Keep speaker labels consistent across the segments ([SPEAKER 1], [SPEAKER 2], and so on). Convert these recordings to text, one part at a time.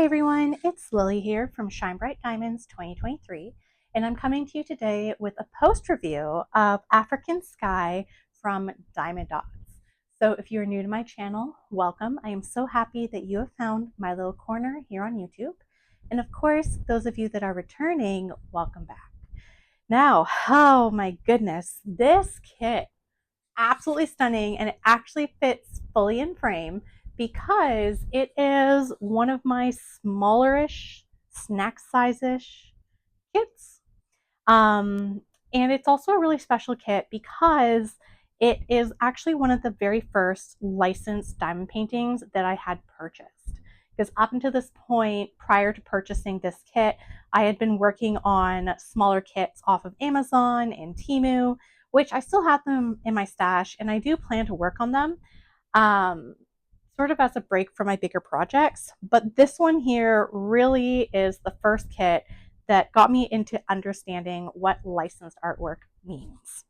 [SPEAKER 1] everyone, it's Lily here from Shine Bright Diamonds 2023, and I'm coming to you today with a post review of African Sky from Diamond Dotz. So if you're new to my channel, welcome. I am so happy that you have found my little corner here on YouTube. And of course, those of you that are returning, welcome back. Now, oh my goodness, this kit, absolutely stunning, and it actually fits fully in frame because it is one of my smallerish, snack size-ish kits. And it's also a really special kit because it is actually one of the very first licensed diamond paintings that I had purchased. Because up until this point, prior to purchasing this kit, I had been working on smaller kits off of Amazon and Temu, which I still have them in my stash, and I do plan to work on them sort of as a break for my bigger projects. But this one here really is the first kit that got me into understanding what licensed artwork means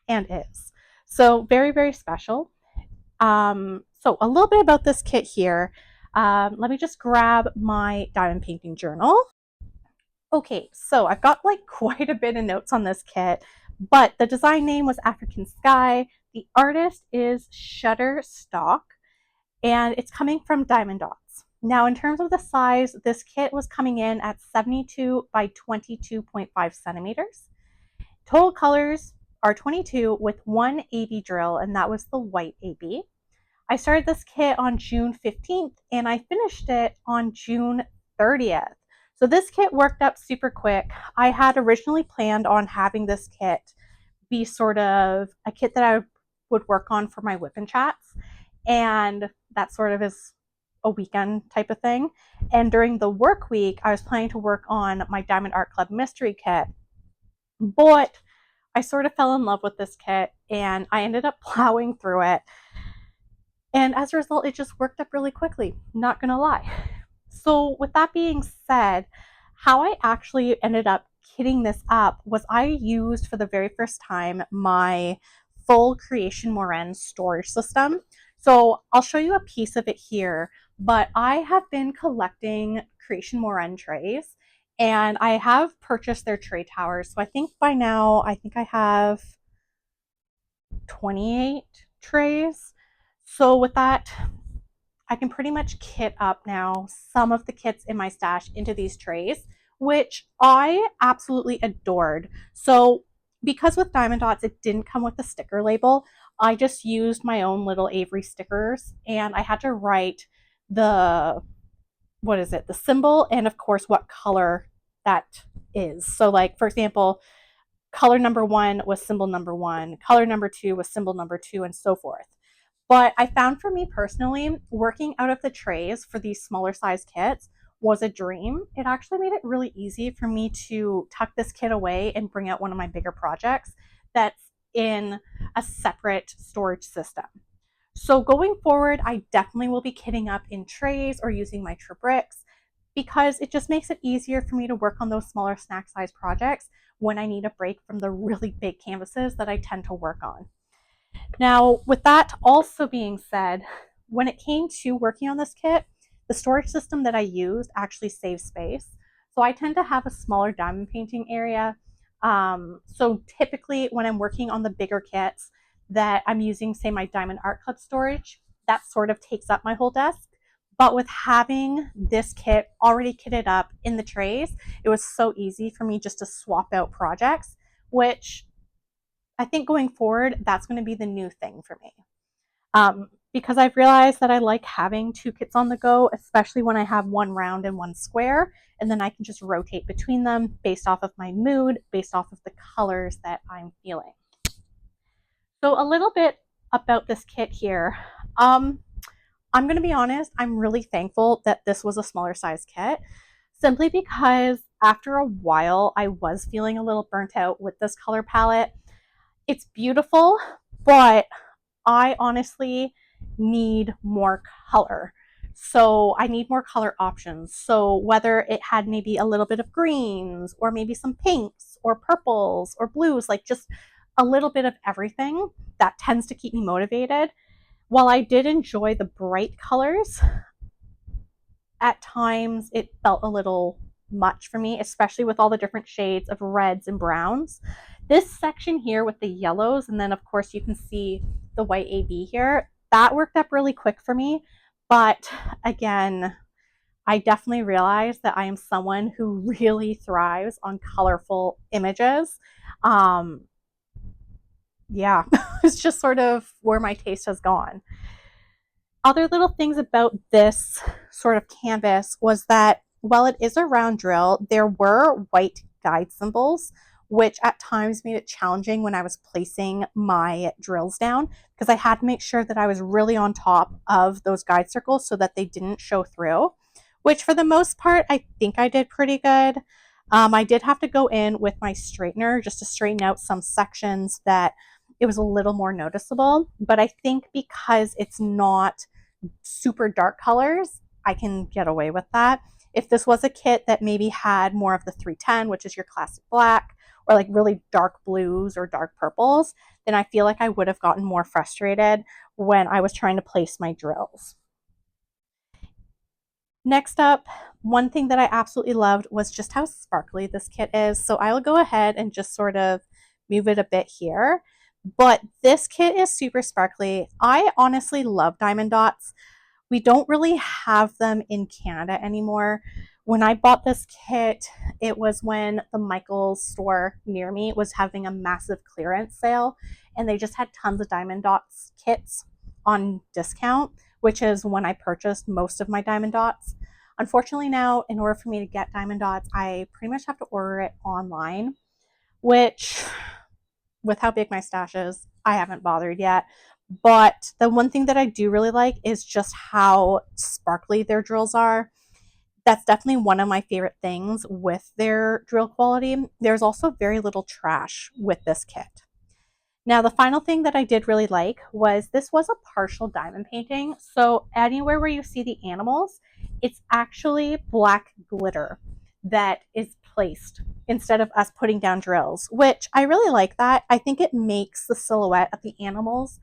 [SPEAKER 1] and is. So very, very special. So a little bit about this kit here. Let me just grab my diamond painting journal. Okay, so I've got like quite a bit of notes on this kit, but the design name was African Sky. The artist is Shutterstock, and it's coming from Diamond Dotz. Now, in terms of the size, this kit was coming in at 72 by 22.5 centimeters. Total colors are 22 with one AB drill, and that was the white AB. I started this kit on June 15th, and I finished it on June 30th. So this kit worked up super quick. I had originally planned on having this kit be sort of a kit that I would work on for my whip and chats. And that sort of is a weekend type of thing. And during the work week, I was planning to work on my Diamond Art Club mystery kit. But I sort of fell in love with this kit and I ended up plowing through it. And as a result, it just worked up really quickly, not gonna lie. So with that being said, how I actually ended up kitting this up was I used for the very first time my full Creation Moran storage system. So I'll show you a piece of it here, but I have been collecting Creation Moran trays and I have purchased their tray towers. So I think by now, I have 28 trays. So with that, I can pretty much kit up now some of the kits in my stash into these trays, which I absolutely adored. So because with Diamond Dotz, it didn't come with a sticker label, I just used my own little Avery stickers and I had to write the symbol and of course what color that is. So like, for example, color number 1 was symbol number 1, color number 2 was symbol number 2, and so forth. But I found for me personally, working out of the trays for these smaller size kits was a dream. It actually made it really easy for me to tuck this kit away and bring out one of my bigger projects that's in a separate storage system. So going forward, I definitely will be kitting up in trays or using my bricks because it just makes it easier for me to work on those smaller snack size projects when I need a break from the really big canvases that I tend to work on. Now, with that also being said, when it came to working on this kit, the storage system that I used actually saves space. So I tend to have a smaller diamond painting area. So typically when I'm working on the bigger kits that I'm using, say my Diamond Art Club storage, that sort of takes up my whole desk. But with having this kit already kitted up in the trays, it was so easy for me just to swap out projects, which I think going forward, that's going to be the new thing for me. Because I've realized that I like having two kits on the go, especially when I have one round and one square, and then I can just rotate between them based off of my mood, based off of the colors that I'm feeling. So a little bit about this kit here. I'm going to be honest, I'm really thankful that this was a smaller size kit, simply because after a while, I was feeling a little burnt out with this color palette. It's beautiful, but I honestly need more color. So I need more color options. So whether it had maybe a little bit of greens or maybe some pinks or purples or blues, like just a little bit of everything, that tends to keep me motivated. While I did enjoy the bright colors, at times it felt a little much for me, especially with all the different shades of reds and browns. This section here with the yellows, and then of course you can see the white AB here, that worked up really quick for me. But again, I definitely realized that I am someone who really thrives on colorful images. Um, yeah, it's just sort of where my taste has gone. Other little things about this sort of canvas was that while it is a round drill, there were white guide symbols, which at times made it challenging when I was placing my drills down, because I had to make sure that I was really on top of those guide circles so that they didn't show through, which for the most part, I think I did pretty good. I did have to go in with my straightener just to straighten out some sections that it was a little more noticeable. But I think because it's not super dark colors, I can get away with that. If this was a kit that maybe had more of the 310, which is your classic black, or like really dark blues or dark purples, then I feel like I would have gotten more frustrated when I was trying to place my drills. Next up, one thing that I absolutely loved was just how sparkly this kit is. So I will go ahead and just sort of move it a bit here. But this kit is super sparkly. I honestly love diamond dots. We don't really have them in Canada anymore. When I bought this kit, it was when the Michaels store near me was having a massive clearance sale, and they just had tons of diamond dots kits on discount, which is when I purchased most of my diamond dots. Unfortunately, now, in order for me to get diamond dots, I pretty much have to order it online, which, with how big my stash is, I haven't bothered yet. But the one thing that I do really like is just how sparkly their drills are. That's definitely one of my favorite things with their drill quality. There's also very little trash with this kit. Now, the final thing that I did really like was this was a partial diamond painting. So anywhere where you see the animals, it's actually black glitter that is placed instead of us putting down drills, which I really like that. I think it makes the silhouette of the animals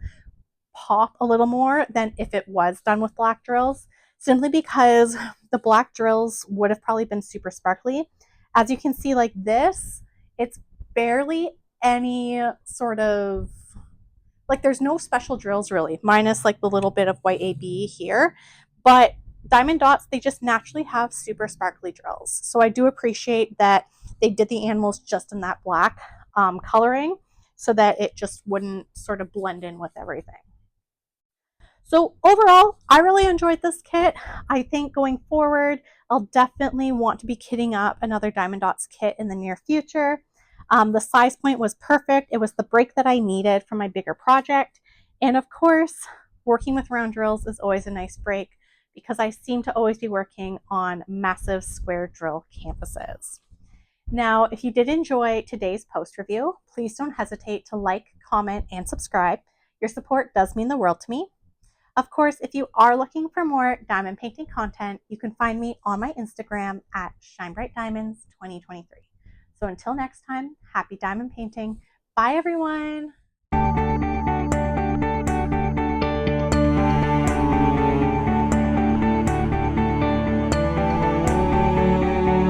[SPEAKER 1] pop a little more than if it was done with black drills, simply because the black drills would have probably been super sparkly. As you can see, like this, it's barely any sort of, like, there's no special drills really, minus like the little bit of white AB here. But diamond dots, they just naturally have super sparkly drills. So I do appreciate that they did the animals just in that black coloring so that it just wouldn't sort of blend in with everything. So overall, I really enjoyed this kit. I think going forward, I'll definitely want to be kitting up another Diamond Dots kit in the near future. The size point was perfect. It was the break that I needed for my bigger project. And of course, working with round drills is always a nice break because I seem to always be working on massive square drill canvases. Now, if you did enjoy today's post review, please don't hesitate to like, comment, and subscribe. Your support does mean the world to me. Of course, if you are looking for more diamond painting content, you can find me on my Instagram at ShineBrightDiamonds2023. So until next time, happy diamond painting. Bye, everyone.